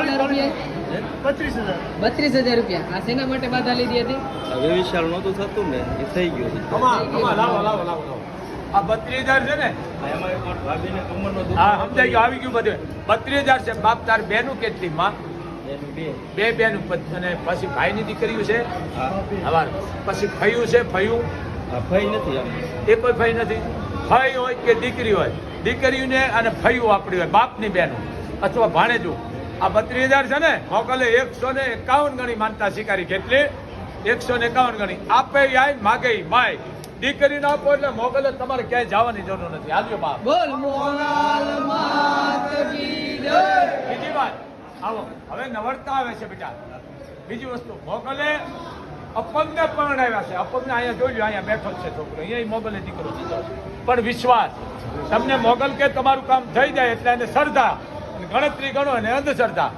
કેટલા રૂપિયા? 32,000 રૂપિયા. આ શેના માટે બાધા લીધી હતી? હવે વિશાળ નહોતું થતું ને એ થઈ ગયું છે. લાવો આ 32,000 છે ને એમાં એક મારી ભાભીને કમરનો દુખાવો હા સમજાઈ ગયું આવી ગયું બધું 32,000 છે. બાપ તાર બેનું કેટલી માં? એનું બે. બે બેનું અને પછી ભાઈની દીકરીઓ છે હા હવાર પછી ફયું છે ફયું આ ફઈ નથી આમ. એ કોઈ ફઈ નથી. ફઈ હોય કે દીકરી હોય દીકરીઓને અને ફયું આપણી હોય બાપની બેનું અથવા ભાણેજું. આ 32,000 છે ને મોકલે 151 ગણી માનતા શિકારી કેટલી 151 ગણી આપે આય માગે માય દીકરી ના આપો એટલે મોકલે તમારે ક્યાંય જવાની જરૂર નથી. હાલ્યો બાપ બોલ મોગલ માત કી જય. બીજી વાત આવો હવે નવરતા આવે છે બેટા. બીજી વસ્તુ મોગલે અપંગને પરણાવ્યા છે. અપંગને અહીંયા જોઈ લો અહીંયા બેઠો છે છોકરો અહીંયા મોગલે દીકરો દીધો પણ વિશ્વાસ તમને મોગલ કે તમારું કામ થઈ જાય એટલે એને શ્રદ્ધા ગણતરી ગણો અને અંધશ્રદ્ધા